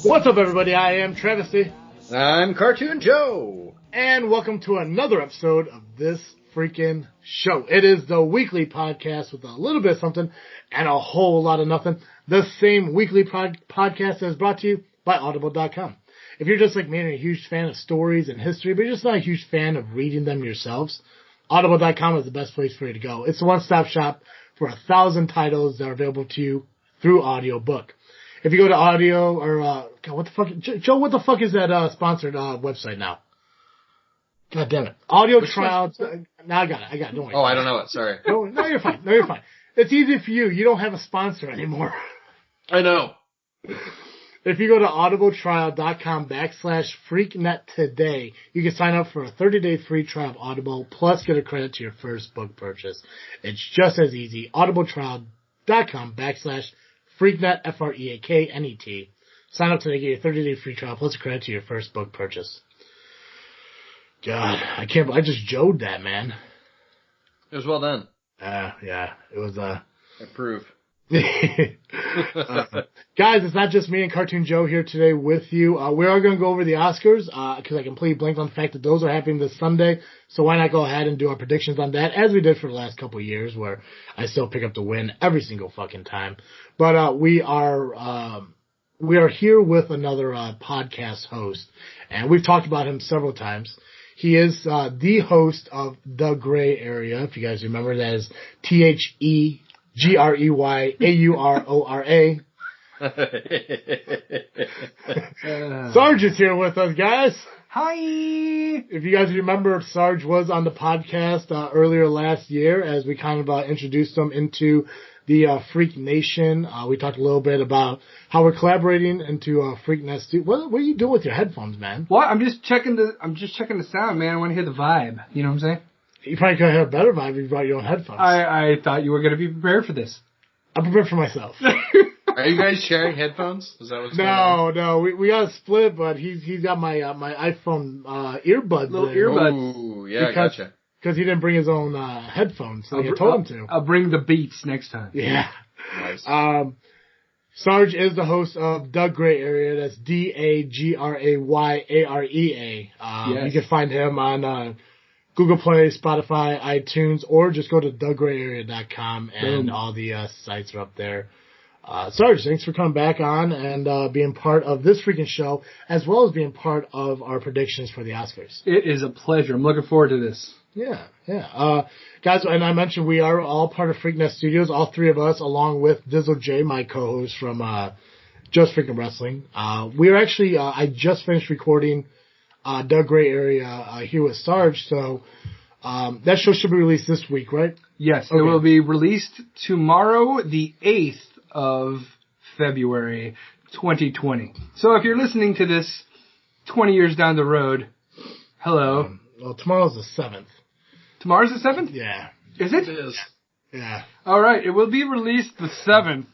What's up, everybody? I am Travesty. I'm Cartoon Joe. And welcome to another episode of this freaking show. It is the weekly podcast with a little bit of something and a whole lot of nothing. The same weekly podcast that is brought to you by Audible.com. If you're just like me and a huge fan of stories and history, but you're just not a huge fan of reading them yourselves, Audible.com is the best place for you to go. It's a one-stop shop for 1,000 titles that are available to you through audiobook. If you go to audio or, God, what the fuck, Joe, what the fuck is that, sponsored, website now? God damn it. Audio trial. Now I got it. Don't worry. Oh, I don't know it. Sorry. No, you're fine. It's easy for you. You don't have a sponsor anymore. I know. If you go to audibletrial.com/freaknet today, you can sign up for a 30-day free trial of Audible, plus get a credit to your first book purchase. It's just as easy. audibletrial.com/freaknet, FREAKNET. Sign up today, get your 30-day free trial, plus a credit to your first book purchase. God, I just Joed that, man. It was well done. Yeah, it was, I approve. Guys, it's not just me and Cartoon Joe here today with you. We are going to go over the Oscars, because I completely blanked on the fact that those are happening this Sunday. So why not go ahead and do our predictions on that, as we did for the last couple of years, where I still pick up the win every single fucking time. But, we are here with another, podcast host, and we've talked about him several times. He is, the host of The Gray Area. If you guys remember, that is TheGreyAura. Sarge is here with us, guys. Hi! If you guys remember, Sarge was on the podcast earlier last year as we kind of introduced him into the Freak Nation. We talked a little bit about how we're collaborating into Freak Nest. What are you doing with your headphones, man? What? I'm just checking the sound, man. I want to hear the vibe. You know what I'm saying? You probably could have a better vibe if you brought your own headphones. I thought you were going to be prepared for this. I'm prepared for myself. Are you guys sharing headphones? Is that what's going on? No. We got a split, but he's got my iPhone earbuds. Little earbuds. Ooh, yeah, gotcha. Because he didn't bring his own headphones, so I told him to. I'll bring the beats next time. Yeah. Nice. Sarge is the host of The Gray Area. That's DAGRAYAREA. Yes. You can find him on Google Play, Spotify, iTunes, or just go to thegrayarea.com and all the sites are up there. Sarge, thanks for coming back on and being part of this freaking show, as well as being part of our predictions for the Oscars. It is a pleasure. I'm looking forward to this. Yeah. Guys, and I mentioned we are all part of Freaknet Studios, all three of us, along with Dizzle J, my co-host from Just Freaking Wrestling. We are actually, I just finished recording The Gray Area here with Sarge, so that show should be released this week, right? Yes, Okay. It will be released tomorrow, the 8th of February, 2020. So if you're listening to this 20 years down the road, hello. Well, tomorrow's the 7th. Tomorrow's the 7th? Yeah. Is it? It is. Yeah. All right. It will be released the 7th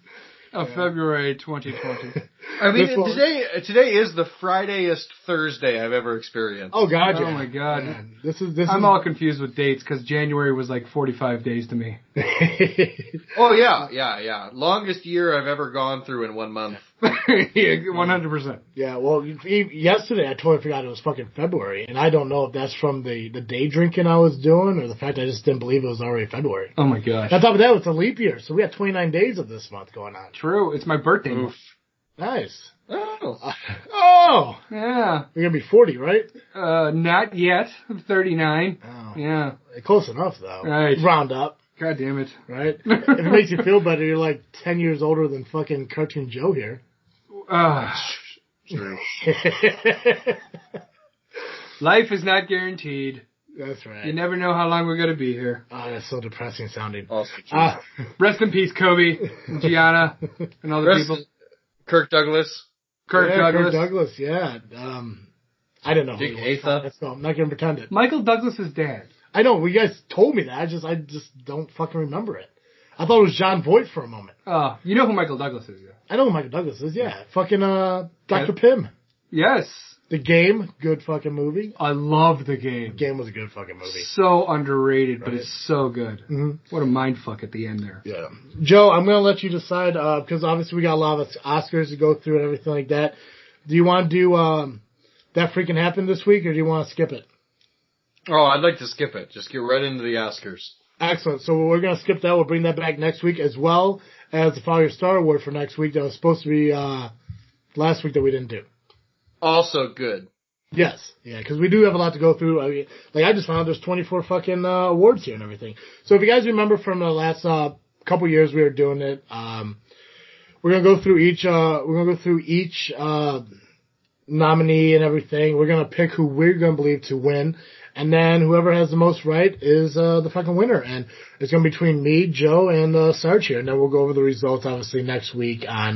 of February 2020. I mean, today is the Fridayest Thursday I've ever experienced. Oh, God, Oh, my God. Man. This I'm all confused with dates because January was like 45 days to me. Oh, yeah. Longest year I've ever gone through in 1 month. Yeah, 100%. Yeah, well, yesterday I totally forgot it was fucking February, and I don't know if that's from the day drinking I was doing or the fact I just didn't believe it was already February. Oh, my gosh. On top of that, it's a leap year, so we got 29 days of this month going on. True. It's my birthday month. Nice. Oh. Oh! Yeah. You're going to be 40, right? Not yet. I'm 39. Oh. Yeah. Close enough, though. Right. Round up. God damn it. Right? If it makes you feel better, you're like 10 years older than fucking Cartoon Joe here. True. Life is not guaranteed. That's right. You never know how long we're going to be here. Oh, that's so depressing sounding. Also true. Rest in peace, Kobe, and Gianna, and all the people. Kirk Douglas. Kirk Douglas. Kirk Douglas, yeah. I didn't know who Dick he was. Asa. So I'm not going to pretend it. Michael Douglas's dad. I know, you guys told me that. I just don't fucking remember it. I thought it was John Voight for a moment. Oh, you know who Michael Douglas is, yeah? I know who Michael Douglas is, yeah. Fucking, Dr. Pym. Yes. The Game, good fucking movie. I love The Game. The Game was a good fucking movie. So underrated, but Right. it's so good. Mm-hmm. What a mindfuck at the end there. Yeah. Joe, I'm going to let you decide, because obviously we got a lot of Oscars to go through and everything like that. Do you want to do That Freakin' Happened this week, or do you want to skip it? Oh, I'd like to skip it. Just get right into the Oscars. Excellent. So we're going to skip that. We'll bring that back next week, as well as the Follow Your Star Award for next week that was supposed to be last week that we didn't do. Also good. Yes. Yeah, because we do have a lot to go through. I mean, I just found out there's 24 fucking awards here and everything. So if you guys remember from the last couple years we were doing it, we're gonna go through each nominee and everything. We're gonna pick who we're gonna believe to win, and then whoever has the most right is the fucking winner. And it's gonna be between me, Joe, and Sarge here. And then we'll go over the results obviously next week on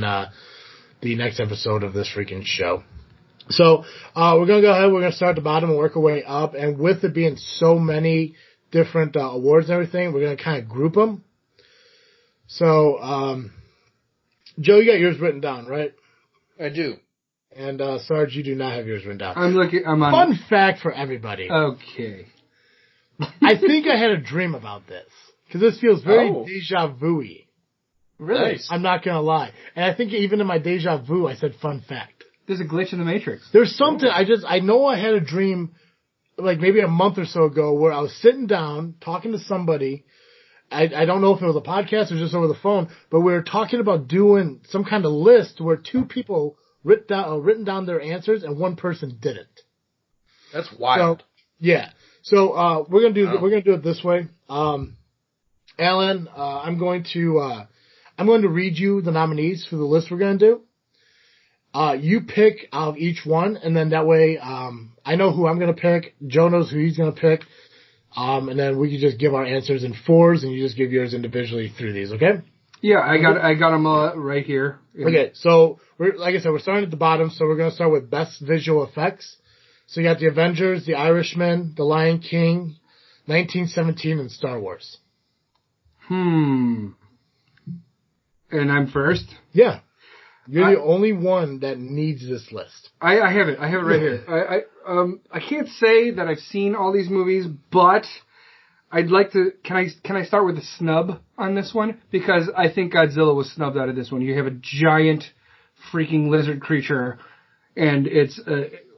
the next episode of this freaking show. So we're gonna go ahead. We're gonna start at the bottom and work our way up. And with it being so many different awards and everything, we're gonna kind of group them. So, Joe, you got yours written down, right? I do. And Sarge, you do not have yours written down. I'm on. Fun fact for everybody. Okay. I think I had a dream about this because this feels very deja vu-y. Really? Nice. I'm not gonna lie, and I think even in my deja vu, I said fun fact. There's a glitch in the Matrix. There's something, I know I had a dream, like maybe a month or so ago, where I was sitting down, talking to somebody. I don't know if it was a podcast or just over the phone, but we were talking about doing some kind of list where two people written down their answers and one person didn't. That's wild. So, yeah. So, we're gonna do it this way. Alan, I'm going to read you the nominees for the list we're gonna do. You pick out of each one, and then that way, I know who I'm gonna pick. Joe knows who he's gonna pick. And then we can just give our answers in fours, and you just give yours individually through these, okay? Yeah, I got them right here. Okay, so like I said, we're starting at the bottom, so we're gonna start with best visual effects. So you got The Avengers, The Irishman, The Lion King, 1917, and Star Wars. And I'm first? Yeah. You're the only one that needs this list. I have it. I have it right here. I can't say that I've seen all these movies, but I'd like to. Can I start with a snub on this one? Because I think Godzilla was snubbed out of this one. You have a giant freaking lizard creature, and it's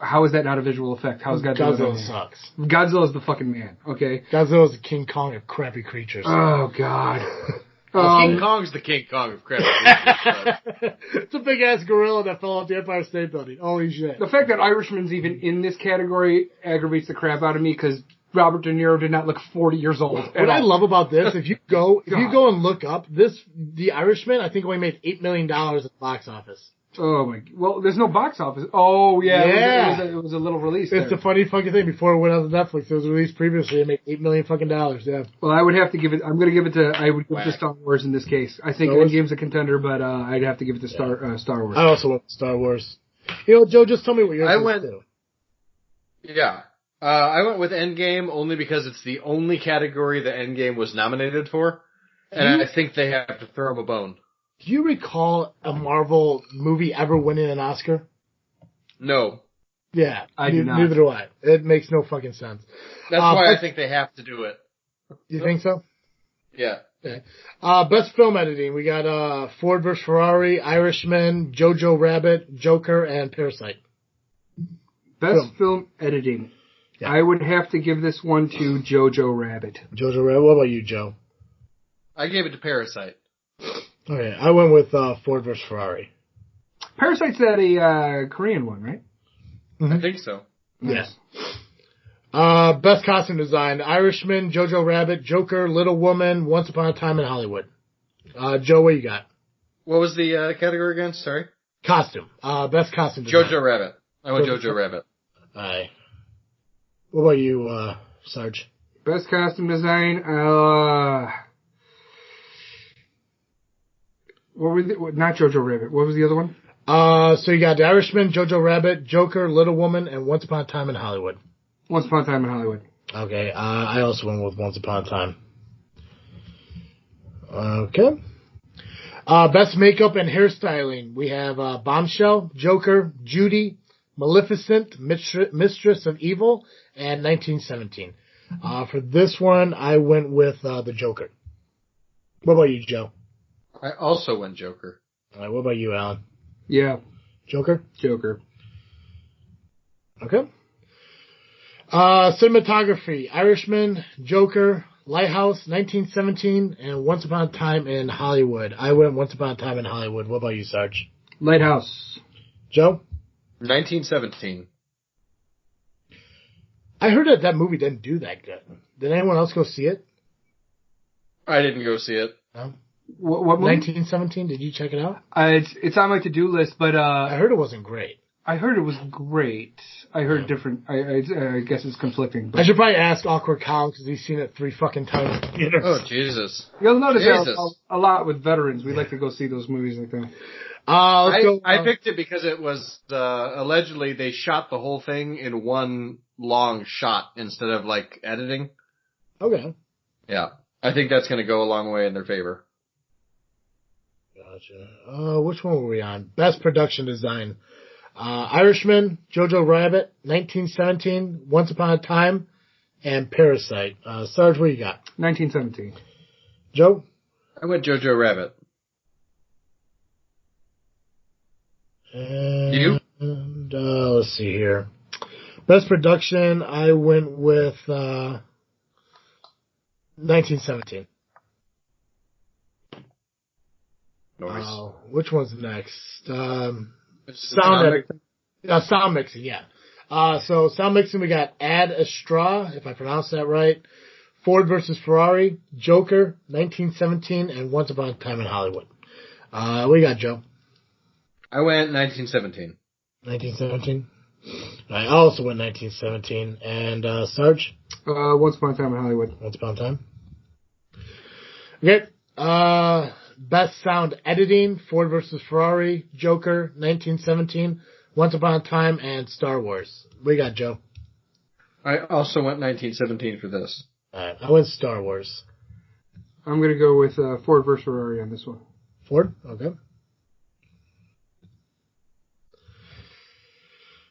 how is that not a visual effect? How is Godzilla? Godzilla sucks. Godzilla's the fucking man. Okay. Godzilla's the King Kong of crappy creatures. Oh God. King Kong's the King Kong of crappy creatures. It's a big ass gorilla that fell off the Empire State Building. Holy shit. The fact that Irishman's even in this category aggravates the crap out of me because Robert De Niro did not look 40 years old. What I love about this, if you go and look up The Irishman, I think only made $8 million at the box office. Oh my! Well, there's no box office. Oh yeah. It was a little release. It's the funny fucking thing. Before it went on Netflix, it was released previously. It made $8 million fucking dollars. Yeah. Well, I would have to give it. I'm going to give it to. I would give it to Star Wars in this case. I think Endgame's a contender, but I'd have to give it to Star Wars. I also went with Star Wars. You know, Joe, just tell me what yours is. Yeah. I went with Endgame only because it's the only category that Endgame was nominated for, and I think they have to throw him a bone. Do you recall a Marvel movie ever winning an Oscar? No. Yeah, I do not. Neither do I. It makes no fucking sense. That's why I think they have to do it. You think so? Yeah. Okay. Best film editing. We got Ford vs. Ferrari, Irishman, Jojo Rabbit, Joker, and Parasite. Best film editing. Yeah. I would have to give this one to Jojo Rabbit. Jojo Rabbit. What about you, Joe? I gave it to Parasite. Okay, I went with Ford vs. Ferrari. Parasite's that a Korean one, right? Mm-hmm. I think so. Yes. Best costume design: Irishman, Jojo Rabbit, Joker, Little Woman, Once Upon a Time in Hollywood. Joe, what you got? What was the category again? Sorry. Costume. Best costume design. Jojo Rabbit. I went Jojo Rabbit. Aye. What about you, Sarge? Best costume design. What were not Jojo Rabbit? What was the other one? So you got The Irishman, Jojo Rabbit, Joker, Little Woman, and Once Upon a Time in Hollywood. Once Upon a Time in Hollywood. Okay, I also went with Once Upon a Time. Okay. Best makeup and hairstyling. We have Bombshell, Joker, Judy, Maleficent, Mistress of Evil, and 1917. For this one, I went with the Joker. What about you, Joe? I also went Joker. All right, what about you, Alan? Yeah. Joker? Joker. Okay. Cinematography, Irishman, Joker, Lighthouse, 1917, and Once Upon a Time in Hollywood. I went Once Upon a Time in Hollywood. What about you, Sarge? Lighthouse. Joe? 1917. I heard that movie didn't do that good. Did anyone else go see it? I didn't go see it. No? What movie? 1917, did you check it out? It's on my to-do list, but I heard it wasn't great. I heard it was great. I heard different. I guess it's conflicting. But I should probably ask Awkward Colin because he's seen it 3 fucking times in theaters. Oh, Jesus. You'll notice that a lot with veterans. We like to go see those movies like that. I picked it because it was allegedly they shot the whole thing in one long shot instead of like editing. Okay. Yeah, I think that's going to go a long way in their favor. Gotcha. Which one were we on? Best production design. Irishman, Jojo Rabbit, 1917, Once Upon a Time, and Parasite. Sarge, what you got? 1917. Joe? I went Jojo Rabbit. You? And, let's see here. Best production, I went with 1917. Nice. Which one's next? Sound Sound mixing, yeah. So sound mixing, we got Ad Astra, if I pronounce that right, Ford versus Ferrari, Joker, 1917, and Once Upon a Time in Hollywood. What you got, Joe? I went 1917. 1917? I also went 1917. And Sarge? Once Upon a Time in Hollywood. Once Upon a Time. Okay. Best sound editing, Ford versus Ferrari, Joker, 1917, Once Upon a Time, and Star Wars. What you got, Joe? I also went 1917 for this. Alright, I went Star Wars. I'm going to go with Ford versus Ferrari on this one. Ford? Okay.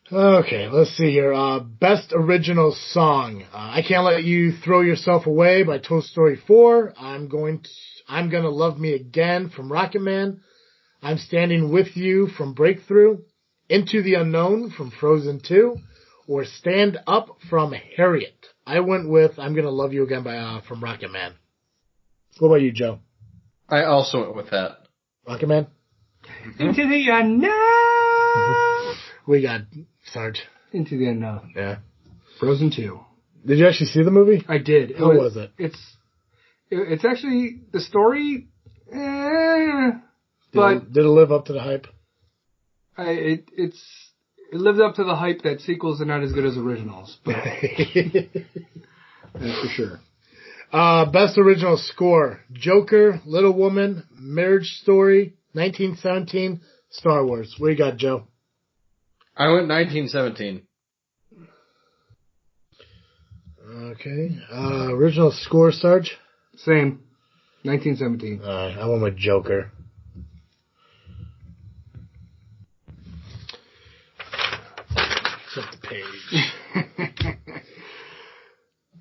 Okay, let's see here. Best original song. I Can't Let You Throw Yourself Away by Toy Story 4. I'm Gonna Love Me Again from Rocket Man. I'm Standing With You from Breakthrough. Into the Unknown from Frozen 2. Or Stand Up from Harriet. I went with I'm Gonna Love You Again from Rocket Man. What about you, Joe? I also went with that. Rocket Man? Into the Unknown! We got Sarge. Into the Unknown. Yeah. Frozen 2. Did you actually see the movie? I did. How was it? It's actually, the story, Did it live up to the hype? It lived up to the hype that sequels are not as good as originals, but that's for sure. Best original score. Joker, Little Woman, Marriage Story, 1917, Star Wars. What you got, Joe? I went 1917. Okay. Original score, Sarge? Same. 1917. I went with Joker. Flip the page.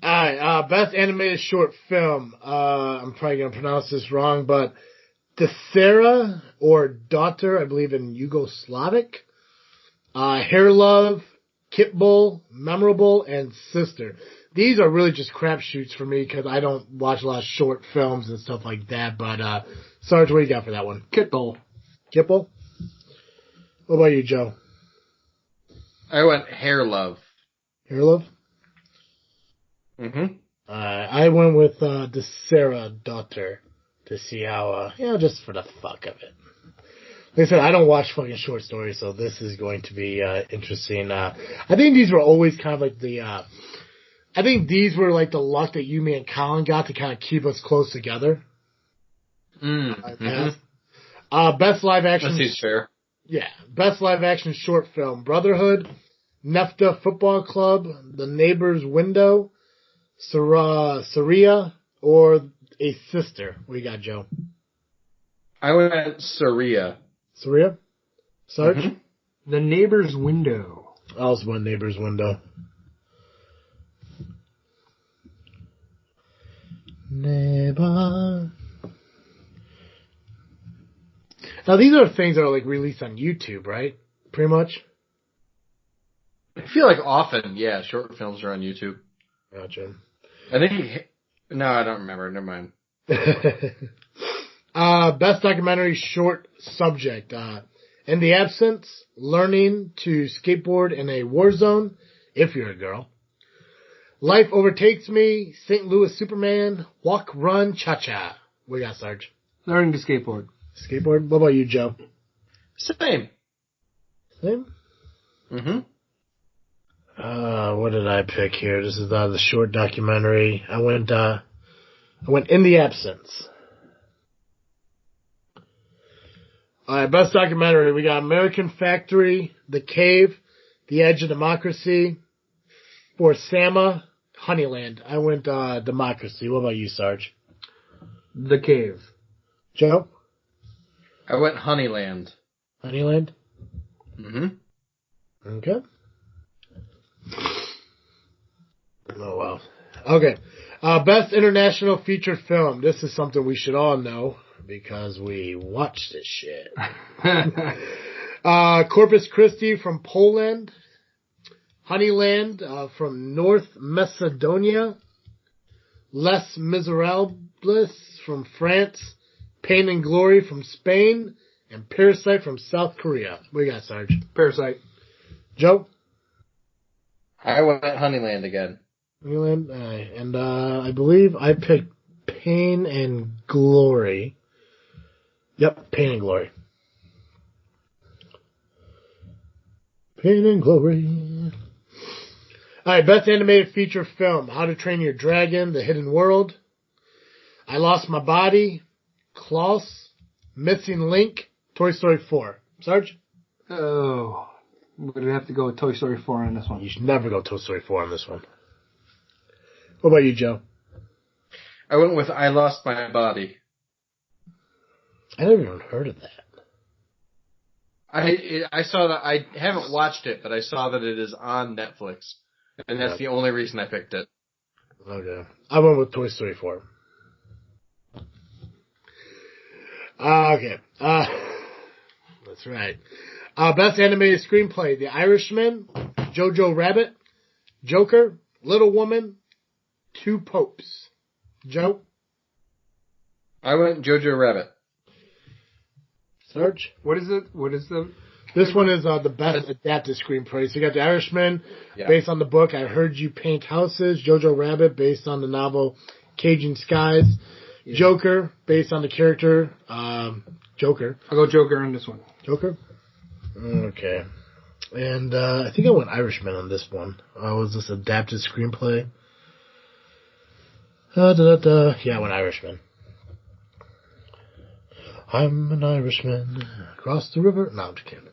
Alright, best animated short film. I'm probably going to pronounce this wrong, but Desera, or Daughter, I believe in Yugoslavic. Hair Love, Kit Bull, Memorable, and Sister. These are really just crapshoots for me because I don't watch a lot of short films and stuff like that. But Sarge, what do you got for that one? Kit Bull. Kit Bull? What about you, Joe? I went Hair Love. Hair Love? Mm-hmm. I went with Desera, Daughter, to see how, just for the fuck of it. Like I said, I don't watch fucking short stories, so this is going to be interesting. I think these were always kind of like I think these were like the luck that you, me, and Colin got to kind of keep us close together. Mm-hmm. Best live action. That seems fair. Yeah. Best live action short film. Brotherhood, Nefta Football Club, The Neighbor's Window, Saria, or A Sister. What do you got, Joe? I went Saria. Saria? Sarge? Mm-hmm. The Neighbor's Window. I also went Neighbor's Window. Neighbor. Now these are things that are like released on YouTube, right? Pretty much. I feel like often, yeah, short films are on YouTube. Gotcha. I think, no, I don't remember. Never mind. Best documentary short subject. In the Absence, Learning to Skateboard in a War Zone, if you're a girl. Life Overtakes Me, St. Louis Superman, Walk, Run, Cha-Cha. What do you got, Sarge? Learning to skateboard. Skateboard? What about you, Joe? Same. Same? Mm-hmm. What did I pick here? This is the short documentary. I went In the Absence. Alright, best documentary. We got American Factory, The Cave, The Edge of Democracy, For Sama, Honeyland. I went Democracy. What about you, Sarge? The Cave. Joe? I went Honeyland. Honeyland? Mm-hmm. Okay. Oh, wow. Okay. Best international feature film. This is something we should all know because we watch this shit. Corpus Christi from Poland. Honeyland from North Macedonia. Les Miserables from France. Pain and Glory from Spain. And Parasite from South Korea. What you got, Sarge? Parasite. Joe? I went Honeyland again. Honeyland. And I believe I picked Pain and Glory. Yep, Pain and Glory. Pain and Glory. Alright, best animated feature film. How to Train Your Dragon, The Hidden World. I Lost My Body. Klaus. Missing Link. Toy Story 4. Sarge? Oh, we're going to have to go with Toy Story 4 on this one. You should never go Toy Story 4 on this one. What about you, Joe? I went with I Lost My Body. I never even heard of that. I saw that. I haven't watched it, but I saw that it is on Netflix, and that's the only reason I picked it. Okay. I went with Toy Story 4. Okay. That's right. Best animated screenplay: The Irishman, Jojo Rabbit, Joker, Little Woman, Two Popes. Joe? I went Jojo Rabbit. Sarge? What is it? What is the... This one is the best adapted screenplay. So you got The Irishman, based on the book I Heard You Paint Houses. Jojo Rabbit, based on the novel Cajun Skies. Yeah. Joker, based on the character Joker. I'll go Joker on this one. Joker? Okay. And I think I went Irishman on this one. Was this adapted screenplay? Yeah, I went Irishman. I'm an Irishman. Across the river. No, I'm just kidding.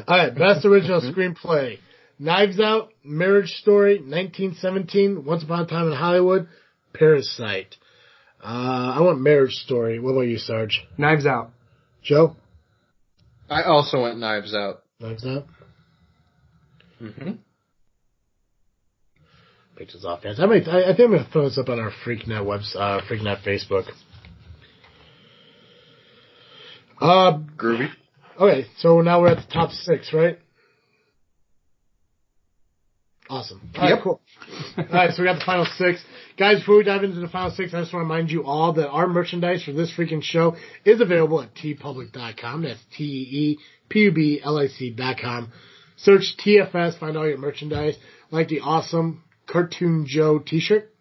Alright, best original screenplay. Knives Out, Marriage Story, 1917, Once Upon a Time in Hollywood, Parasite. I want Marriage Story. What about you, Sarge? Knives Out. Joe? I also went Knives Out. Knives Out? Mm-hmm. Pictures off, guys. I think I'm going to throw this up on our FreakNet website, FreakNet Facebook. Groovy. Okay, so now we're at the top 6, right? Awesome. All right, cool. All right, so we got the final 6. Guys, before we dive into the final 6, I just want to remind you all that our merchandise for this freaking show is available at tpublic.com. That's TEEPUBLIC.com. Search TFS, find all your merchandise, like the awesome Cartoon Joe t-shirt.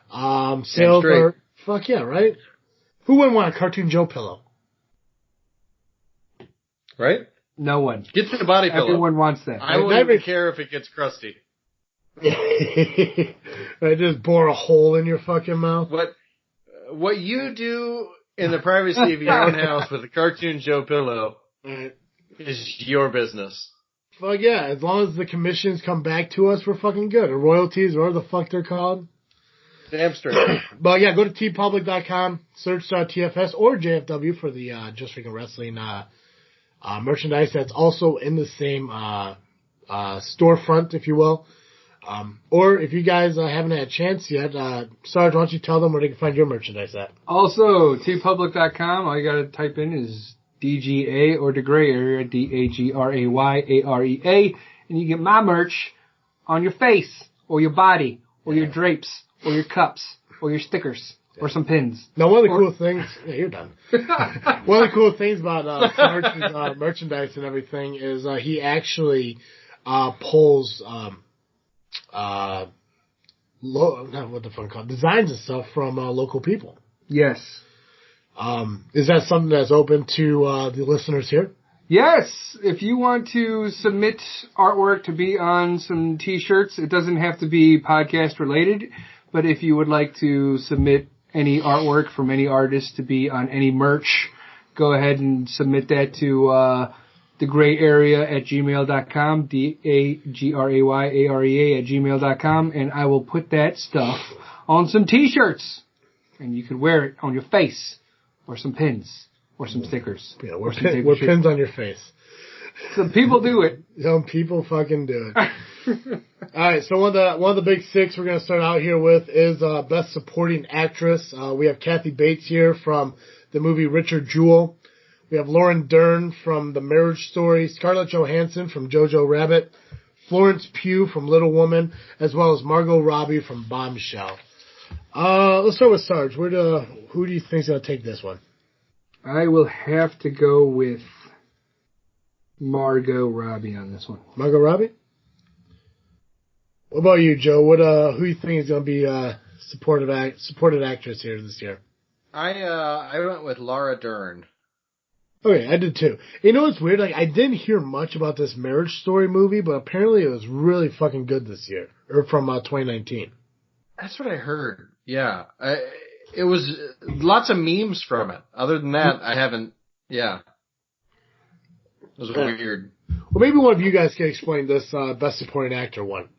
Sales are, fuck yeah, right? Who wouldn't want a Cartoon Joe pillow? Right? No one. Get to the body pillow. Everyone wants that. I won't even care if it gets crusty. I just bore a hole in your fucking mouth. What you do in the privacy of your own house with a Cartoon Joe pillow is your business. Fuck yeah, as long as the commissions come back to us, we're fucking good. Or royalties, or whatever the fuck they're called. Damn straight. But yeah, go to tpublic.com, search TFS or JFW for the Just Freaking Wrestling merchandise that's also in the same storefront, if you will. Or if you guys haven't had a chance yet, Sarge, why don't you tell them where they can find your merchandise at? Also, tpublic.com, all you gotta type in is DGA, or The Gray Area, DAGRAYAREA, and you get my merch on your face, or your body, or your drapes, or your cups, or your stickers, or some pins. Now, one of the cool things... Yeah, you're done. One of the cool things about Sarge's merchandise and everything is he actually pulls... designs and stuff from local people. Yes. Is that something that's open to the listeners here? Yes. If you want to submit artwork to be on some t-shirts, it doesn't have to be podcast related, but if you would like to submit any artwork from any artist to be on any merch, go ahead and submit that to thegrayarea@gmail.com, DAGRAYAREA@gmail.com, and I will put that stuff on some t-shirts. And you could wear it on your face, or some pins, or some stickers. Yeah, wear pins on your face. Some people do it. Some people fucking do it. Alright, so one of the big six we're going to start out here with is Best Supporting Actress. We have Kathy Bates here from the movie Richard Jewell. We have Lauren Dern from The Marriage Story, Scarlett Johansson from Jojo Rabbit, Florence Pugh from Little Woman, as well as Margot Robbie from Bombshell. Let's start with Sarge. Who do you think is going to take this one? I will have to go with Margot Robbie on this one. Margot Robbie? What about you, Joe? Who do you think is going to be supported actress here this year? I went with Laura Dern. Okay, I did too. You know what's weird? Like, I didn't hear much about this Marriage Story movie, but apparently it was really fucking good this year, or from 2019. That's what I heard. Yeah, it was lots of memes from it. Other than that, I haven't. Yeah, it was weird. Well, maybe one of you guys can explain this Best Supporting Actor one.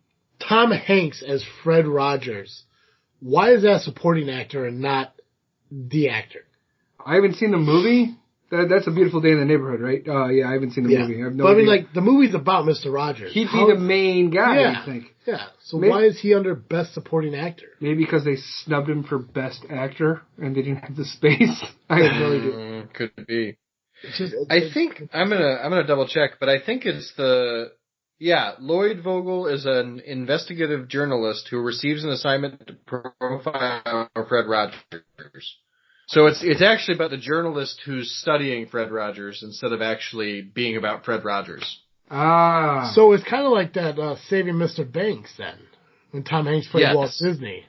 Tom Hanks as Fred Rogers. Why is that supporting actor and not the actor? I haven't seen the movie. That's A Beautiful Day in the Neighborhood, right? Yeah, I haven't seen the movie. I have no idea. I mean, like, the movie's about Mr. Rogers. He'd be the main guy, I think. Yeah. So why is he under Best Supporting Actor? Maybe because they snubbed him for Best Actor and they didn't have the space. I have no idea. Could be. I think I'm gonna double check, but I think it's Lloyd Vogel is an investigative journalist who receives an assignment to profile Fred Rogers. So it's actually about the journalist who's studying Fred Rogers instead of actually being about Fred Rogers. Ah. So it's kind of like that Saving Mr. Banks then, when Tom Hanks played Walt Disney.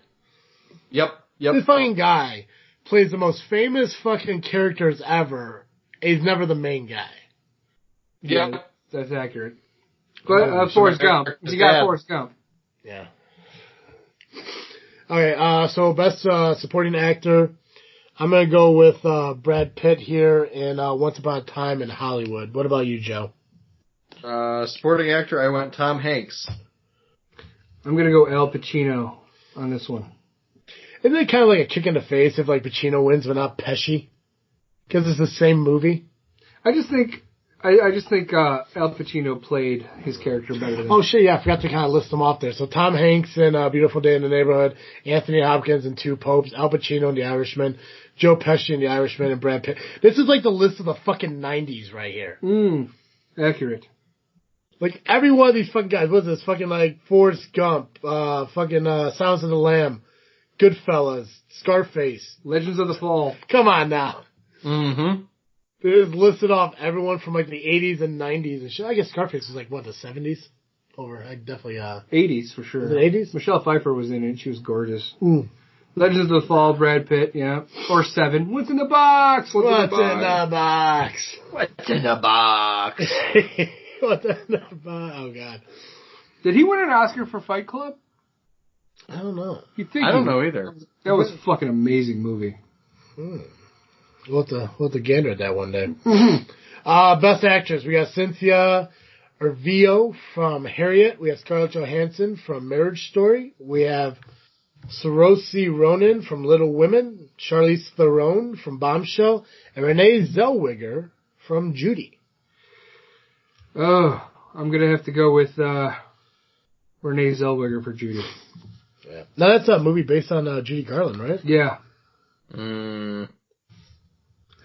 Yep. This fucking guy plays the most famous fucking characters ever. He's never the main guy. Yep. Yeah, that's accurate. But Forrest Gump. You got Forrest Gump. Yeah. Okay, so Best Supporting Actor. I'm going to go with Brad Pitt here in Once Upon a Time in Hollywood. What about you, Joe? Supporting actor, I went Tom Hanks. I'm going to go Al Pacino on this one. Isn't it kind of like a kick in the face if like Pacino wins but not Pesci? Because it's the same movie? I just think Al Pacino played his character better than... Oh, shit, yeah, I forgot to kind of list them off there. So Tom Hanks in Beautiful Day in the Neighborhood, Anthony Hopkins in Two Popes, Al Pacino in The Irishman, Joe Pesci in The Irishman, and Brad Pitt. This is like the list of the fucking 90s right here. Accurate. Like, every one of these fucking guys, what's this? Fucking like Forrest Gump, Silence of the Lamb, Goodfellas, Scarface. Legends of the Fall. Come on now. Mm-hmm. They just listed off everyone from like the 80s and 90s and shit. I guess Scarface was like, what, the 70s? Definitely, 80s for sure. Was it 80s? Michelle Pfeiffer was in it. She was gorgeous. Legends of the Fall, Brad Pitt, yeah. Or Seven. What's in the box? What's in the box? What's in the box? What's in the box? Oh, God. Did he win an Oscar for Fight Club? I don't know. I don't know either. That was a fucking amazing movie. We'll have to gander at that one day. Best Actress. We got Cynthia Erivo from Harriet. We have Scarlett Johansson from Marriage Story. We have Saoirse Ronan from Little Women. Charlize Theron from Bombshell. And Renee Zellweger from Judy. Oh, I'm going to have to go with Renee Zellweger for Judy. Yeah. Now, that's a movie based on Judy Garland, right? Yeah.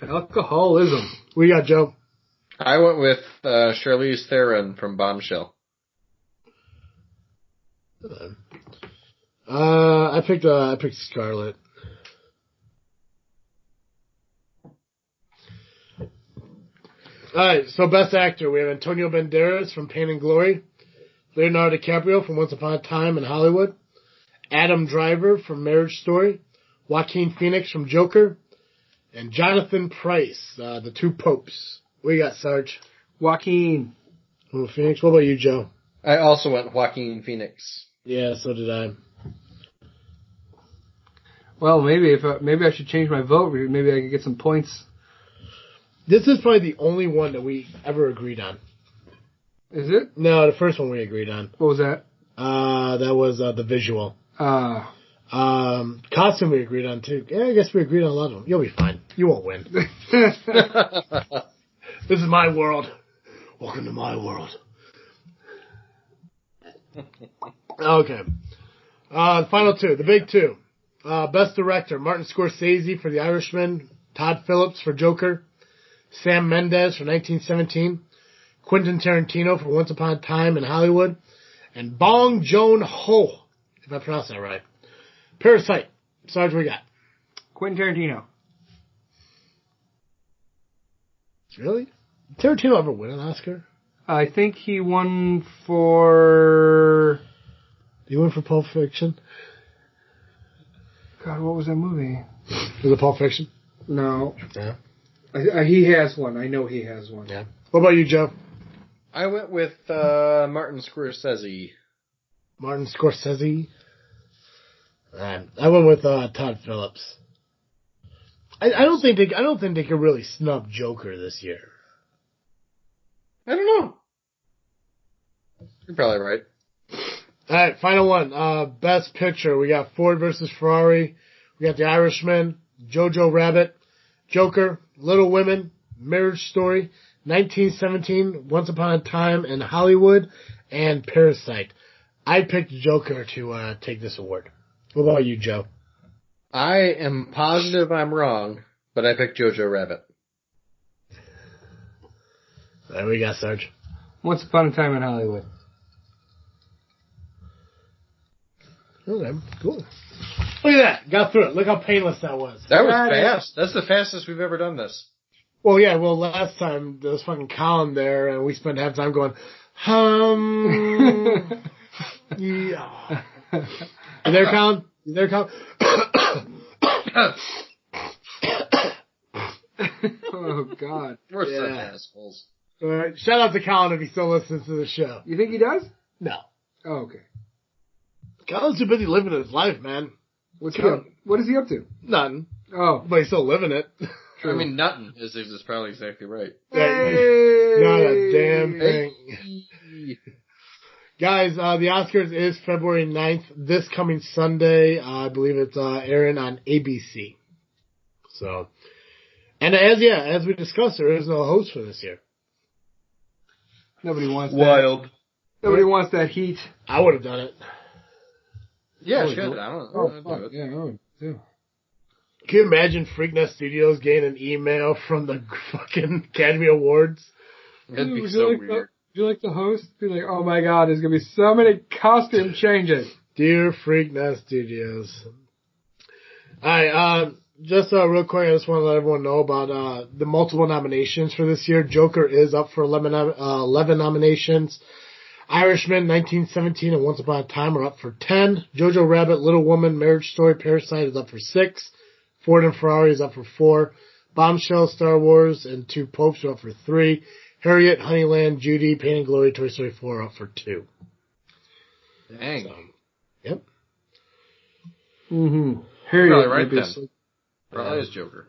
Alcoholism. What you got, Joe? I went with Charlize Theron from Bombshell. I picked Scarlett. Alright, so Best Actor, we have Antonio Banderas from Pain and Glory, Leonardo DiCaprio from Once Upon a Time in Hollywood, Adam Driver from Marriage Story, Joaquin Phoenix from Joker, and Jonathan Pryce, the two popes. What you got, Sarge? Joaquin. Phoenix. What about you, Joe? I also went Joaquin Phoenix. Yeah, so did I. Well, maybe I should change my vote. Maybe I could get some points. This is probably the only one that we ever agreed on. Is it? No, the first one we agreed on. What was that? That was the visual. Costume we agreed on too. Yeah, I guess we agreed on a lot of them. You'll be fine. You won't win. This is my world. Welcome to my world. Okay. The final two. The big two. Best Director, Martin Scorsese for The Irishman, Todd Phillips for Joker, Sam Mendes for 1917, Quentin Tarantino for Once Upon a Time in Hollywood, and Bong Joon-ho, if I pronounced that right. Parasite. Sarge, what we got? Quentin Tarantino. Really? Did Tarantino ever win an Oscar? I think he won for... Did he win for Pulp Fiction? God, what was that movie? Was it Pulp Fiction? No. Yeah. He has one. I know he has one. Yeah. What about you, Joe? I went with Martin Scorsese. Martin Scorsese. I went with Todd Phillips. I don't think they could really snub Joker this year. I don't know. You're probably right. All right, final one. Best Picture. We got Ford versus Ferrari. We got The Irishman, Jojo Rabbit, Joker, Little Women, Marriage Story, 1917, Once Upon a Time in Hollywood, and Parasite. I picked Joker to take this award. What about you, Joe? I am positive I'm wrong, but I picked Jojo Rabbit. There we go, Sarge. Once Upon a Time in Hollywood. Okay, cool. Look at that. Got through it. Look how painless that was. That was fast. That's the fastest we've ever done this. Well, yeah, last time there was fucking Colin there, and we spent half time going, yeah. You there, Colin? You there, Colin? Oh, God. We're such assholes. All right. Shout out to Colin if he still listens to the show. You think he does? No. Oh, okay. Colin's too busy living his life, man. What is he up to? Nothing. Oh. But he's still living it. True. I mean, nothing is probably exactly right. Hey! Not a damn thing. Hey. Guys, the Oscars is February 9th, this coming Sunday. I believe it's airing on ABC. So, and as we discussed, there is no host for this year. Nobody wants Wild. that. Nobody wants that heat. I would have done it. Yeah, shit. I don't know. Yeah, I would too. Can you imagine Freaknet Studios getting an email from the fucking Academy Awards? That'd be so weird. Would you like the host? Be like, oh my God, there's gonna be so many costume changes. Dear Freaknet Studios. Alright, just real quick, I just want to let everyone know about the multiple nominations for this year. Joker is up for 11 nominations. Irishman, 1917, and Once Upon a Time are up for 10. Jojo Rabbit, Little Woman, Marriage Story, Parasite is up for 6. Ford and Ferrari is up for 4. Bombshell, Star Wars, and Two Popes are up for 3. Harriet, Honeyland, Judy, Pain and Glory, Toy Story 4 are up for 2. Dang. So, yep. Mm-hmm. Harriet, probably right then. Probably is Joker.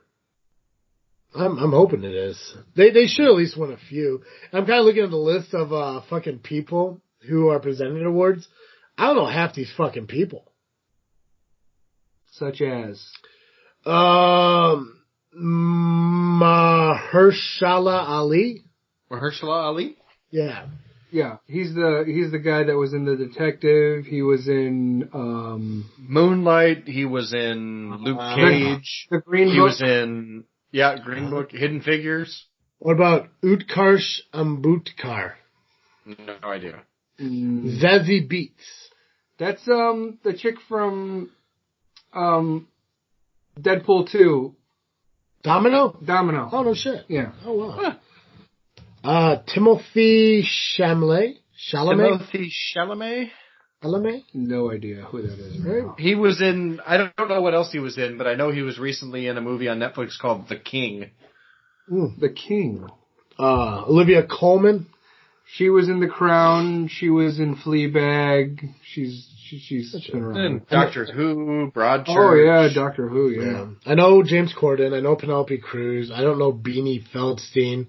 I'm hoping it is. They should at least win a few. I'm kind of looking at the list of fucking people who are presenting awards. I don't know half these fucking people. Such as Mahershala Ali. Mahershala Ali? Yeah. Yeah, he's the guy that was in The Detective. He was in Moonlight. He was in Luke Cage. The Green Book. He was in Yeah, Green Book, Hidden Figures. What about Utkarsh Ambutkar? No idea. Zazie Beetz. That's the chick from Deadpool 2. Domino? Domino. Oh, no shit. Yeah. Oh, wow. Timothy Chalamet? Timothy Chalamet? Chalamet? No idea who that is. Right? He was in, I don't know what else he was in, but I know he was recently in a movie on Netflix called The King. The King. Olivia Colman? She was in The Crown. She was in Fleabag. She's been around. And Doctor Who, Broadchurch. Oh yeah, Doctor Who. Yeah. I know James Corden. I know Penelope Cruz. I don't know Beanie Feldstein.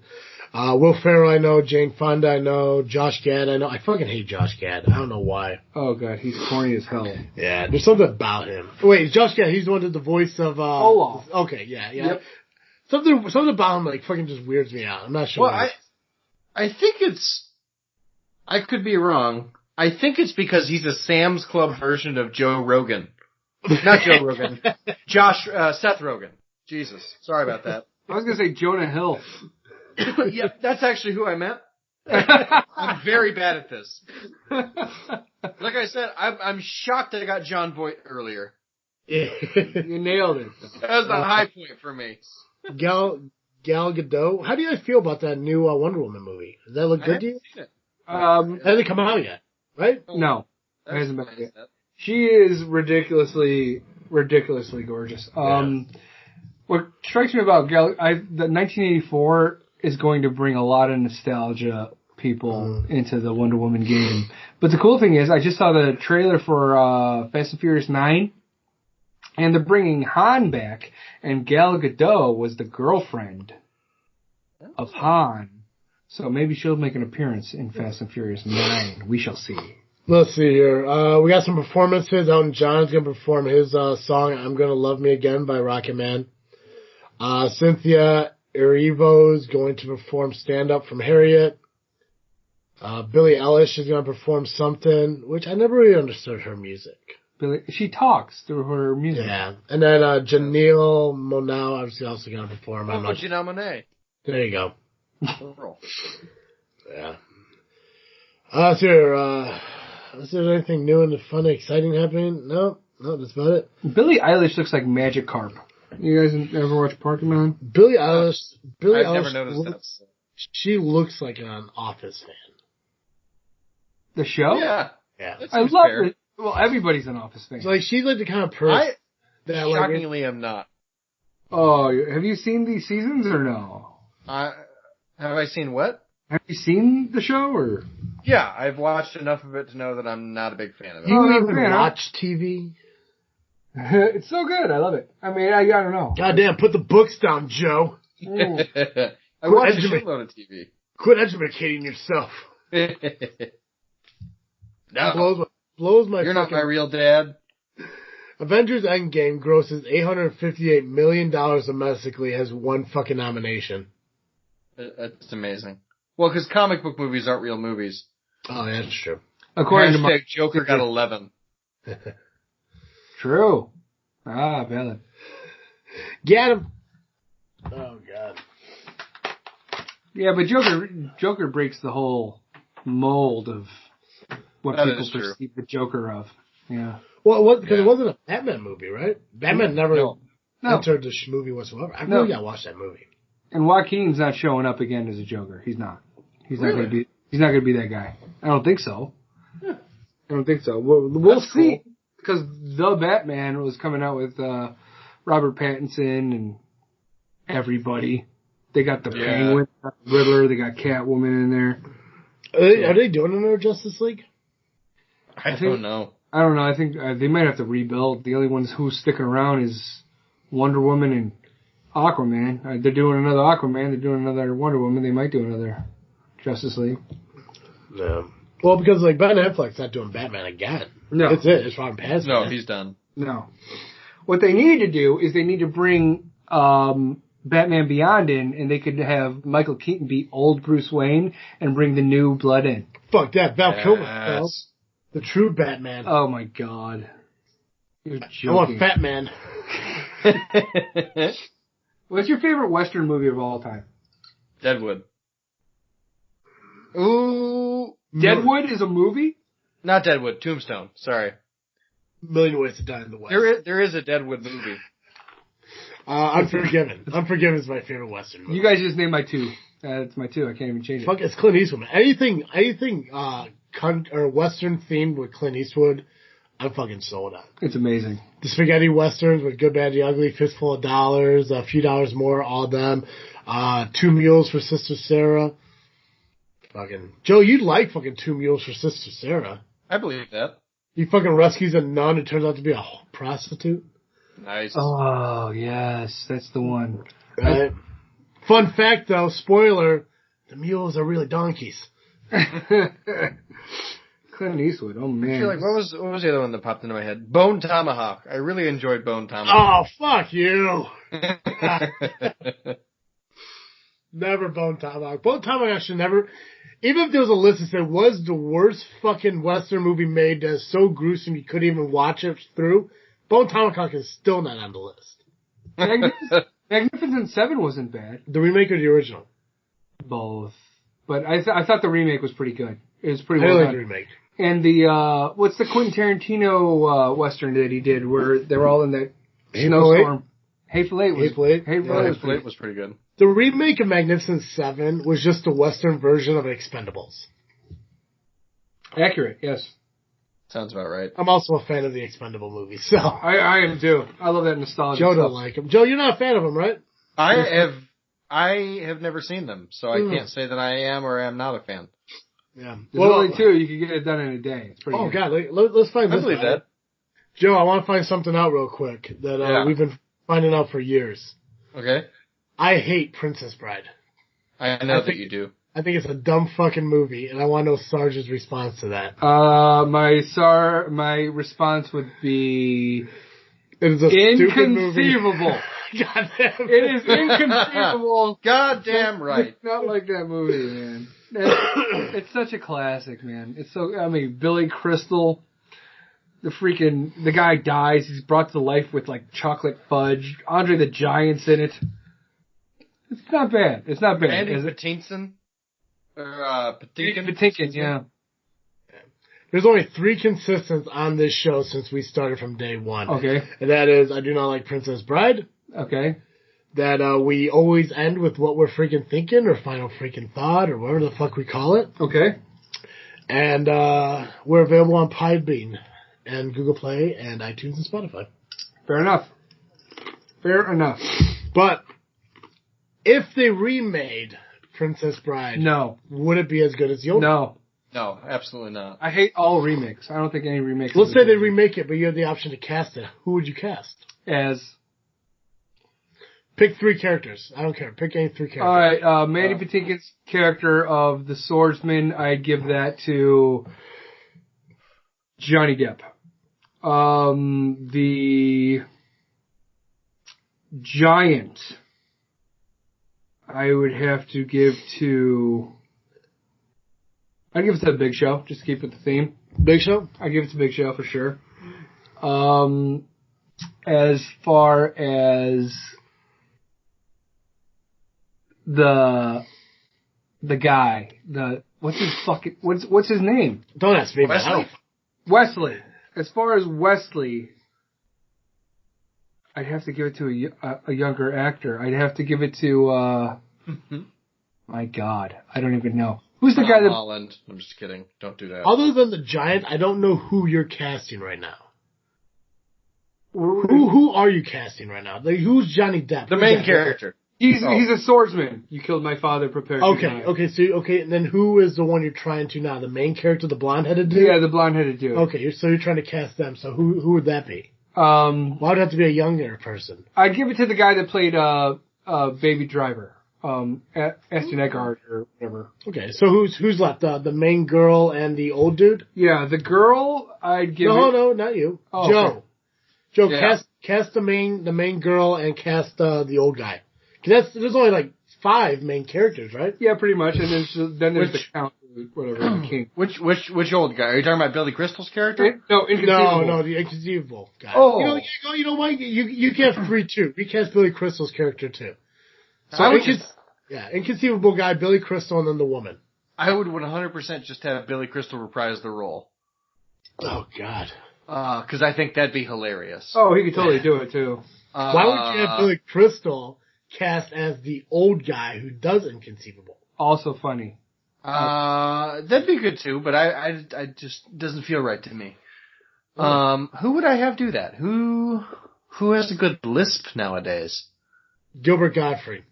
Will Ferrell, I know. Jane Fonda, I know. Josh Gad, I know. I fucking hate Josh Gad. I don't know why. Oh god, he's corny as hell. Yeah, there's something about him. Wait, Josh Gad, he's the one that did the voice of, Olaf. Okay, yeah. Yep. Something about him, like, fucking just weirds me out. I'm not sure. Well, I think it's, I could be wrong. I think it's because he's a Sam's Club version of Joe Rogan. Not Joe Rogan. Seth Rogen. Jesus. Sorry about that. I was gonna say Jonah Hill. Yeah, that's actually who I meant. I'm very bad at this. Like I said, I'm shocked that I got John Voight earlier. You nailed it. That was the high point for me. Gal Gadot. How do you guys feel about that new Wonder Woman movie? Does that look good to you? Seen it. It hasn't come out yet, right? No, it hasn't been yet. She is ridiculously gorgeous. What strikes me about the 1984 is going to bring a lot of nostalgia people into the Wonder Woman game. But the cool thing is, I just saw the trailer for Fast and Furious 9, and they're bringing Han back, and Gal Gadot was the girlfriend of Han. So maybe she'll make an appearance in Fast and Furious 9. We shall see. Let's see here. We got some performances. Elton John's going to perform his song, I'm Gonna Love Me Again by Rocket Man. Cynthia Erivo's going to perform Stand Up from Harriet. Billie Eilish is going to perform something, which I never really understood her music. She talks through her music. Yeah. And then Janelle Monáe obviously also going to perform. Janelle Monáe. There you go. Girl. Yeah. Let's hear, is there anything new and fun and exciting happening? No, that's about it. Billie Eilish looks like Magic Carp. You guys ever watch Pokemon? Billie Eilish. I've never noticed that. She looks like an Office fan. The show? Yeah. I love it. Well, everybody's an Office fan. So, like, she's like the kind of person that, like, shockingly am not. Oh, have you seen these seasons or no? Have I seen what? Have you seen the show or? Yeah, I've watched enough of it to know that I'm not a big fan of it. Do you even watch TV? It's so good. I love it. I mean, I don't know. Goddamn, put the books down, Joe. I watch a shitload of TV. Quit educating yourself. No. Blows my You're not my real dad. Avengers Endgame grosses $858 million domestically, has one fucking nomination. That's amazing. Well, because comic book movies aren't real movies. Oh, yeah, that's true. According to Joker got 11. True. Valid. Get him. Oh, God. Yeah, but Joker breaks the whole mold of what people perceive the Joker of. Yeah. Well, because it wasn't a Batman movie, right? Batman never entered the movie whatsoever. I really gotta watch that movie. And Joaquin's not showing up again as a Joker. He's not. He's not gonna be. He's not gonna be that guy. I don't think so. Yeah. I don't think so. We'll see. Cool. Because the Batman was coming out with Robert Pattinson and everybody. They got the Penguin, Riddler. They got Catwoman in there. Are they doing another Justice League? I don't know. I don't know. I think they might have to rebuild. The only ones who's sticking around is Wonder Woman and Aquaman. They're doing another Aquaman. They're doing another Wonder Woman. They might do another Justice League. No. Well, because like Ben Affleck's not doing Batman again. No. That's it. It's Robin Pattinson. No, he's done. No. What they need to do is they need to bring Batman Beyond in, and they could have Michael Keaton be old Bruce Wayne and bring the new blood in. Fuck that. Val Kilmer. The true Batman. Oh my God. You're joking. I want Fat Man. What's your favorite Western movie of all time? Deadwood. Ooh. Deadwood is a movie? Not Deadwood. Tombstone. Sorry. Million Ways to Die in the West. There is a Deadwood movie. Unforgiven. Unforgiven is my favorite Western movie. You guys just named my two. That's my two. I can't even change it. Fuck, it's Clint Eastwood. Anything, or Western themed with Clint Eastwood, I'm fucking sold on. It's amazing. The spaghetti westerns with Good, Bad, the Ugly, Fistful of Dollars, A Few Dollars More, all of them. Two Mules for Sister Sarah. Fucking Joe, you'd like fucking Two Mules for Sister Sarah. I believe that. He fucking rescues a nun who turns out to be a prostitute. Nice. Oh, yes. That's the one. Right. Fun fact, though, spoiler, the mules are really donkeys. Clint Eastwood, oh man. I feel like, what was the other one that popped into my head? Bone Tomahawk. I really enjoyed Bone Tomahawk. Oh, fuck you. Never Bone Tomahawk. Bone Tomahawk should never, even if there was a list that said was the worst fucking Western movie made that's so gruesome you couldn't even watch it through, Bone Tomahawk is still not on the list. Magnificent Seven wasn't bad. The remake or the original? Both. But I thought the remake was pretty good. It was pretty I well like done. the remake. And the, what's the Quentin Tarantino, Western that he did where they were all in that snowstorm? Hateful Eight was pretty good. The remake of Magnificent Seven was just a Western version of Expendables. Accurate, yes. Sounds about right. I'm also a fan of the Expendable movies, so. I am too. I love that nostalgia. Joe don't like them. Joe, you're not a fan of them, right? I have never seen them, so I can't say that I am or am not a fan. Yeah. There's only two. You can get it done in a day. It's pretty good. God. Let's find this. I believe that. Joe, I want to find something out real quick that we've been finding out for years. Okay. I hate Princess Bride. I know that you do. I think it's a dumb fucking movie, and I want to know Sarge's response to that. My response would be It is a inconceivable. God damn It is inconceivable. Goddamn right. Not like that movie, man. It's such a classic, man. It's so, Billy Crystal, the guy dies, he's brought to life with like chocolate fudge, Andre the Giant's in it. It's not bad. It's not bad. Andy Patinkin? Patinkin, yeah. There's only 3 consistents on this show since we started from day one. Okay. And that is, I do not like Princess Bride. Okay. That we always end with what we're freaking thinking, or final freaking thought, or whatever the fuck we call it. Okay. And we're available on Podbean and Google Play and iTunes and Spotify. Fair enough. But if they remade Princess Bride, no, would it be as good as the old? No, absolutely not. I hate all remakes. I don't think any remakes. Let's say they remake it, but you have the option to cast it. Who would you cast? Pick 3 characters. I don't care. Pick any 3 characters. All right, Mandy Patinkin's character of the swordsman, I'd give that to Johnny Depp. The giant, I would have to give to. I'd give it to the Big Show, just to keep with the theme. Big Show? I'd give it to Big Show for sure. As far as the guy, what's his name? Don't ask me. Wesley. As far as Wesley, I'd have to give it to a younger actor. I'd have to give it to my God, I don't even know. Who's the guy that? Holland. I'm just kidding. Don't do that. Other than the giant, I don't know who you're casting right now. Who are you casting right now? Like, who's Johnny Depp? The main character. He's a swordsman. You killed my father. Prepare to die. Okay. And then who is the one you're trying to now? The main character, the blonde-headed dude. Yeah, the blonde-headed dude. Okay, so you're trying to cast them. So who would that be? Why would it have to be a younger person? I'd give it to the guy that played Baby Driver. Ashton Eckhart or whatever. Okay, so who's left? The main girl and the old dude? Yeah, the girl, I'd give No, not you. Oh, Joe. okay. Joe, yeah. Cast the main girl and cast the old guy. Cause there's only like 5 main characters, right? Yeah, pretty much. And then there's the count. whatever, the king. Which old guy? Are you talking about Billy Crystal's character? No, Inconceivable. No, the Inconceivable guy. Oh. You know what? You cast 3 too. You cast Billy Crystal's character too. So Inconceivable guy, Billy Crystal, and then the woman. I would 100% just have Billy Crystal reprise the role. Oh God. Because I think that'd be hilarious. Oh, he could totally do it too. Why would you have Billy Crystal cast as the old guy who does Inconceivable? Also funny. That'd be good too, but I just doesn't feel right to me. Who would I have do that? Who has a good lisp nowadays? Gilbert Gottfried.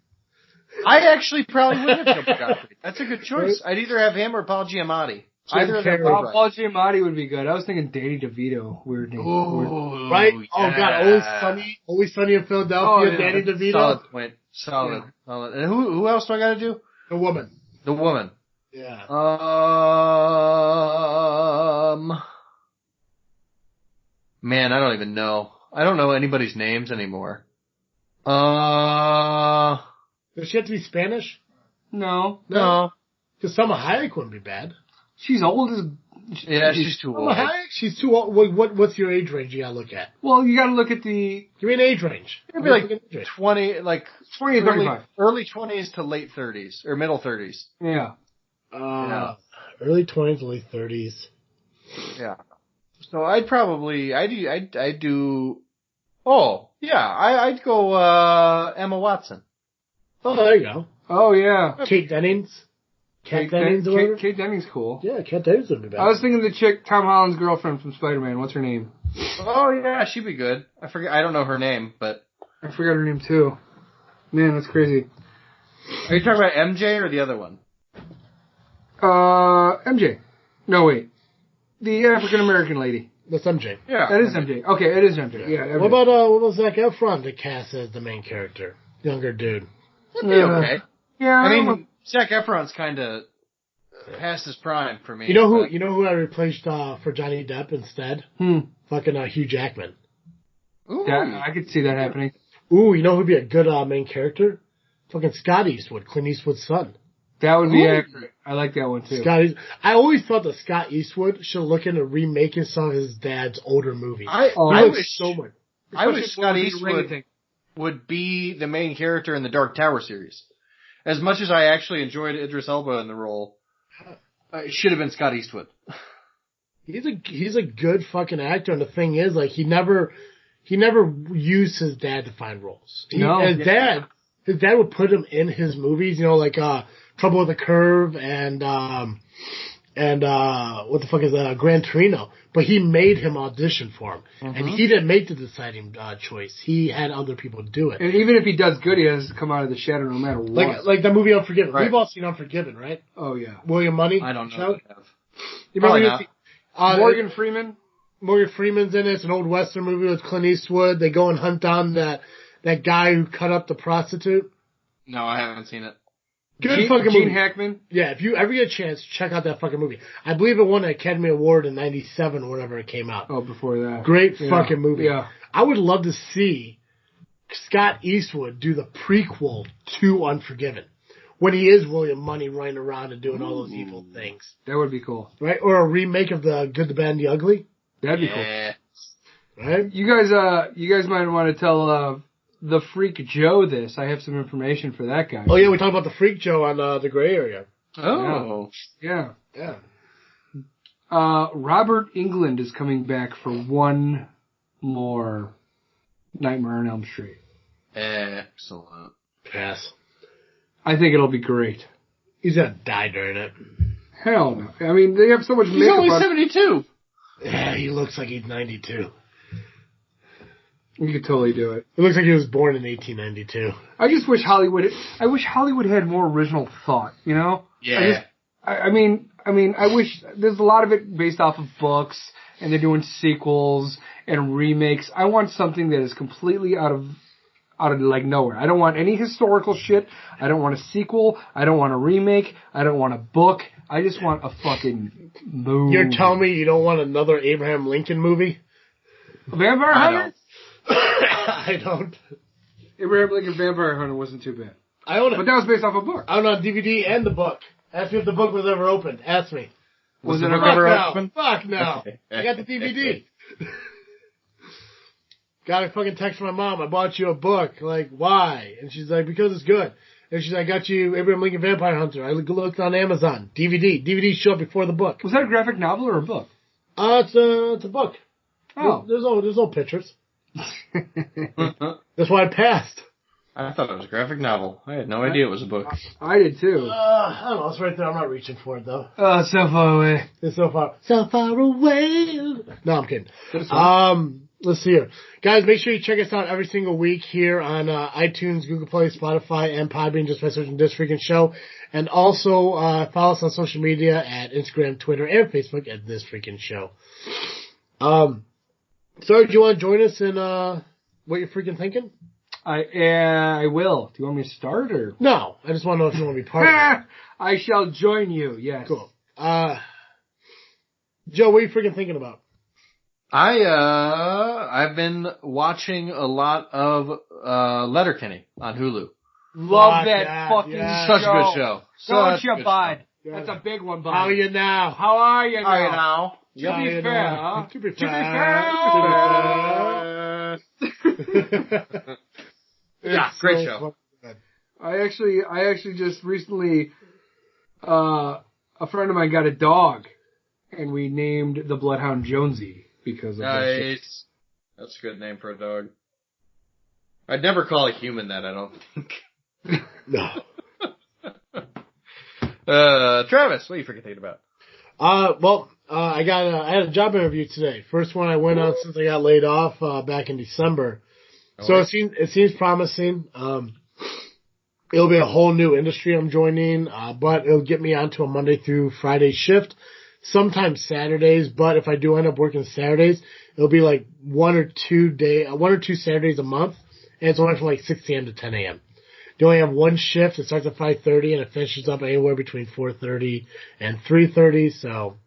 I actually probably would have Gilbert Gottfried. That's a good choice. I'd either have him or Paul Giamatti. Either of them. Paul Giamatti would be good. I was thinking Danny DeVito. Weird name. Ooh, right? Yeah. Oh God, Always Sunny in Philadelphia. Danny DeVito. Solid point. Solid. And who else do I got to do? The woman. Yeah. Man, I don't even know. I don't know anybody's names anymore. Does she have to be Spanish? No. Because Salma Hayek wouldn't be bad. She's old as... Yeah, she's too old. She's too old. What's your age range you gotta look at? Well, you gotta look at the... Give me an age range. It'd be like 20 to 35. Early 20s to late 30s, or middle 30s. Yeah. Early 20s to late 30s. Yeah. So I'd do... Oh, yeah, I'd go Emma Watson. Oh, there you go. Oh, yeah. Kate Dennings. Kate Dennings cool. Yeah, Kate Dennings would be bad. I was thinking the chick, Tom Holland's girlfriend from Spider-Man. What's her name? Oh, yeah, she'd be good. I don't know her name, but... I forgot her name, too. Man, that's crazy. Are you talking about MJ or the other one? MJ. No, wait. The African-American lady. That's MJ. Yeah. That is MJ. Okay, it is MJ. Yeah. MJ. What about Zac Efron to cast as the main character? Younger dude. That'd be okay. Yeah. I mean, Zac Efron's kind of past his prime for me. You know who I replaced for Johnny Depp instead? Fucking Hugh Jackman. Ooh. Yeah, I could see that happening. Ooh, you know who'd be a good main character? Fucking Scott Eastwood, Clint Eastwood's son. That would be accurate. I like that one too. I always thought that Scott Eastwood should look into remaking some of his dad's older movies. I wish Scott Eastwood would be the main character in the Dark Tower series. As much as I actually enjoyed Idris Elba in the role, it should have been Scott Eastwood. He's a good fucking actor, and the thing is, like, he never used his dad to find roles. His dad would put him in his movies, like Trouble with the Curve and what the fuck is that? Gran Torino. But he made him audition for him. Mm-hmm. And he didn't make the deciding choice. He had other people do it. And even if he does good, he has to come out of the shadow no matter what. Like the movie Unforgiven. Right. We've all seen Unforgiven, right? Oh, yeah. William Money? I don't know. You remember Morgan Freeman? Morgan Freeman's in it. It's an old Western movie with Clint Eastwood. They go and hunt down that guy who cut up the prostitute. No, I haven't seen it. Good fucking movie. Gene Hackman? Yeah, if you ever get a chance, check out that fucking movie. I believe it won an Academy Award in '97 or whenever it came out. Oh, before that. Great fucking movie. Yeah. I would love to see Scott Eastwood do the prequel to Unforgiven. When he is William Money running around and doing all those evil things. That would be cool. Right? Or a remake of The Good, the Bad, and the Ugly. That'd be cool. Right? You guys might want to tell, the Freak Joe this. I have some information for that guy. Oh, yeah, we talked about the Freak Joe on the Gray Area. Oh. Yeah. Robert Englund is coming back for one more Nightmare on Elm Street. Excellent. Pass. I think it'll be great. He's gonna die during it. Hell no. I mean, they have so much makeup. He's only 72. Yeah, he looks like he's 92. You could totally do it. It looks like he was born in 1892. I just wish Hollywood had more original thought, Yeah. I mean, I wish there's a lot of it based off of books, and they're doing sequels and remakes. I want something that is completely out of like nowhere. I don't want any historical shit. I don't want a sequel. I don't want a remake. I don't want a book. I just want a fucking movie. You're telling me you don't want another Abraham Lincoln movie? Vampire Hunter? I don't. Abraham Lincoln Vampire Hunter wasn't too bad. I own it. But that was based off a book. I own it on DVD and the book. Ask me if the book was ever opened. Ask me. Was it ever opened? Fuck no. I got the DVD. Got a fucking text from my mom. I bought you a book. Like, why? And she's like, because it's good. And she's like, I got you Abraham Lincoln Vampire Hunter. I looked on Amazon. DVD. DVDs show up before the book. Was that a graphic novel or a book? It's a book. Oh. There's no pictures. That's why I passed. I thought it was a graphic novel. I had no idea it was a book. I did too. I don't know. It's right there. I'm not reaching for it though. Oh, so far away. It's so far away. No, I'm kidding. Let's see here. Guys, make sure you check us out every single week here on iTunes, Google Play, Spotify, and Podbean just by searching This Freakin' Show. And also follow us on social media at Instagram, Twitter, and Facebook at This Freakin' Show. Sarge, do you want to join us in what you're freaking thinking? I will. Do you want me to start or? No, I just want to know if you want to be part of it. I shall join you, yes. Cool. Joe, what are you freaking thinking about? I've been watching a lot of Letterkenny on Hulu. Love that fucking show. Such a good show. Don't you, bud? That's a big one, bud. How are you now? How are you now? How are you now? To be fair, huh? To be fair. Yeah, great show. I actually just recently, a friend of mine got a dog, and we named the Bloodhound Jonesy because of that shit. Nice. That's a good name for a dog. I'd never call a human that, I don't think. No. Travis, what are you freaking thinking about? I had a job interview today. First one I went on since I got laid off back in December. So it seems promising. It'll be a whole new industry I'm joining, but it'll get me onto a Monday through Friday shift. Sometimes Saturdays, but if I do end up working Saturdays, it'll be like one or two Saturdays a month, and it's only from like 6 a.m. to 10 a.m. You only have one shift. It starts at 5:30 and it finishes up anywhere between 4:30 and 3:30. So,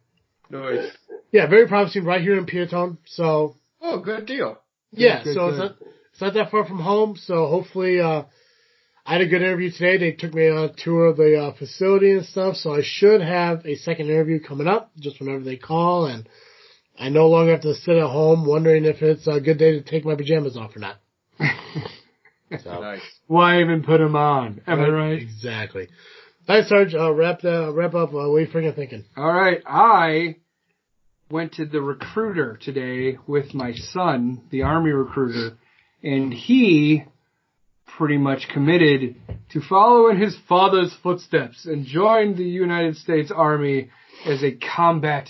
nice. Yeah, very promising right here in Peatone. So, good deal. Yeah, good. It's not that far from home. So hopefully, I had a good interview today. They took me on a tour of the facility and stuff. So I should have a second interview coming up just whenever they call, and I no longer have to sit at home wondering if it's a good day to take my pajamas off or not. So. Nice. Why even put them on? Am I right? Exactly. All right, Sarge, wrap up. What are you freaking thinking? All right. I went to the recruiter today with my son, the Army recruiter, and he pretty much committed to follow in his father's footsteps and joined the United States Army as a combat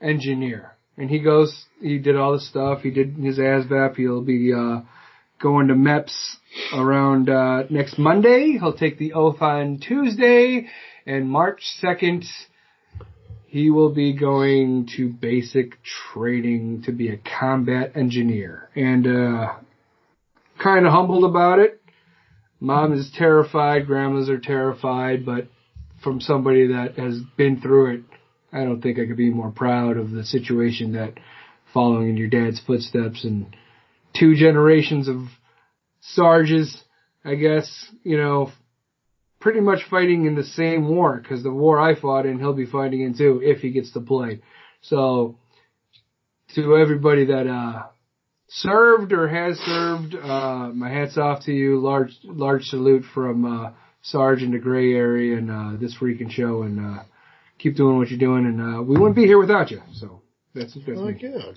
engineer. And he did all the stuff. He did his ASVAB. He'll be going to MEPS around next Monday. He'll take the oath on Tuesday, and March 2nd, he will be going to basic training to be a combat engineer. And kind of humbled about it. Mom is terrified, grandmas are terrified, but from somebody that has been through it, I don't think I could be more proud of the situation that following in your dad's footsteps and 2 generations of Sarges, I guess, pretty much fighting in the same war, because the war I fought in, he'll be fighting in too, if he gets to play. So, to everybody that served or has served, my hat's off to you. Large salute from Sarge in the gray area and this freaking show, and keep doing what you're doing, and we wouldn't be here without you. So, that's me. Like yeah.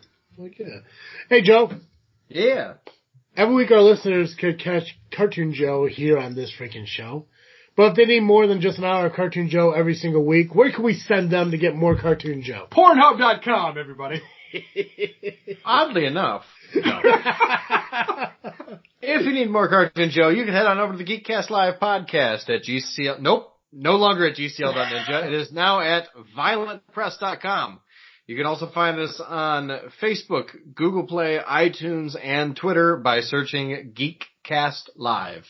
Hey, Joe. Yeah. Every week our listeners could catch Cartoon Joe here on This Freaking Show. But if they need more than just an hour of Cartoon Joe every single week, where can we send them to get more Cartoon Joe? Pornhub.com, everybody. Oddly enough, no. If you need more Cartoon Joe, you can head on over to the Geekcast Live podcast at GCL. Nope, no longer at GCL.Ninja. It is now at violentpress.com. You can also find us on Facebook, Google Play, iTunes, and Twitter by searching Geekcast Live.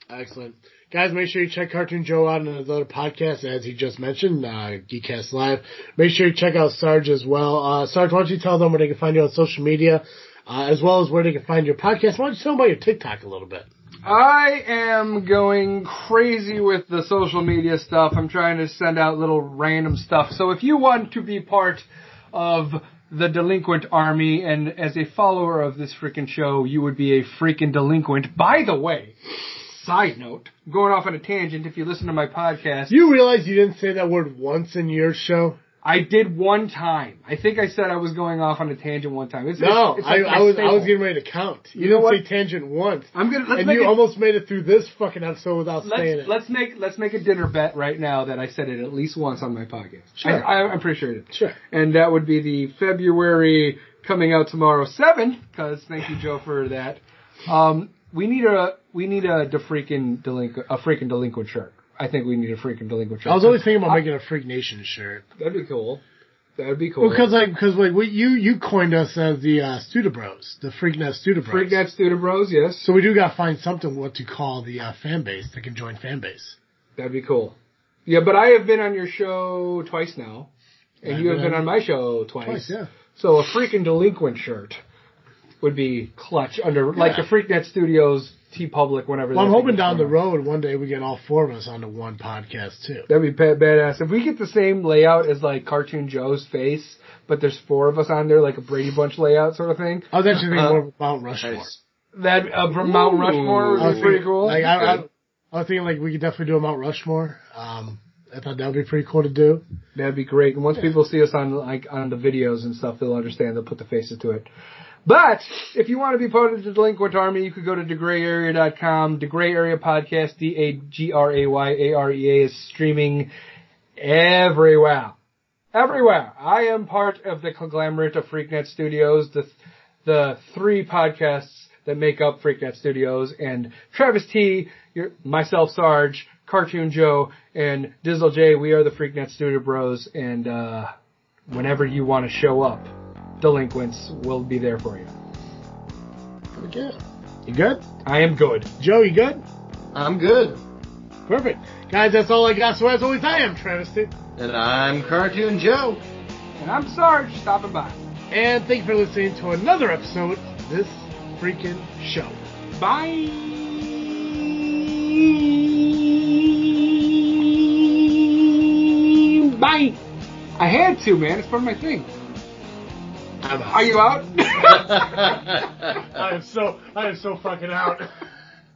Excellent. Guys, make sure you check Cartoon Joe out on his other podcast, as he just mentioned, Geekcast Live. Make sure you check out Sarge as well. Sarge, why don't you tell them where they can find you on social media, as well as where they can find your podcast. Why don't you tell them about your TikTok a little bit? I am going crazy with the social media stuff. I'm trying to send out little random stuff. So if you want to be part of the delinquent army, and as a follower of this freaking show, you would be a freaking delinquent. By the way, side note, going off on a tangent, if you listen to my podcast... You realize you didn't say that word once in your show? I did one time. I think I said I was going off on a tangent one time. I was getting ready to count. You didn't say tangent once. You almost made it through this fucking episode without saying it. Let's make a dinner bet right now that I said it at least once on my podcast. Sure. I'm pretty sure it. Sure. And that would be the February coming out tomorrow 7, because thank you, Joe, for that. We need a freaking delinquent shirt. I think we need a freaking delinquent shirt. I was always thinking about making a Freak Nation shirt. That'd be cool. Well, because you coined us as the Studibros, the Freaknet Studibros. Freaknet Studibros, yes. So we do got to find something what to call the fan base that can join fan base. That'd be cool. Yeah, but I have been on your show twice now, and you have been on my show twice. Yeah. So a freaking delinquent shirt would be clutch under like the Freaknet Studios. T-Public, whenever. Well, I'm hoping down the road one day we get all 4 of us onto one podcast too. That'd be badass. If we get the same layout as like Cartoon Joe's face, but there's 4 of us on there, like a Brady Bunch layout sort of thing. I was actually thinking more of Mount Rushmore. Nice. That from Mount Rushmore would be pretty cool. Like, I was thinking like we could definitely do a Mount Rushmore. I thought that would be pretty cool to do. That'd be great. And once people see us on the videos and stuff, they'll understand. They'll put the faces to it. But if you want to be part of the Delinquent Army, you could go to DeGrayArea.com. The Gray Area Podcast, DAGRAYAREA, is streaming everywhere. Everywhere. I am part of the conglomerate of Freaknet Studios, the 3 podcasts that make up Freaknet Studios, and Travis T, myself, Sarge, Cartoon Joe, and Dizzle J. We are the Freaknet Studio Bros, and whenever you want to show up, delinquents will be there for you. Okay. You good? I am good. Joe, you good? I'm good. Perfect. Guys, that's all I got. So as always, I am Travis T. And I'm Cartoon Joe. And I'm Sarge, stopping by. And thank you for listening to another episode of this freaking show. Bye. Bye. I had to, man. It's part of my thing. I'm out. Are you out? I am so fucking out.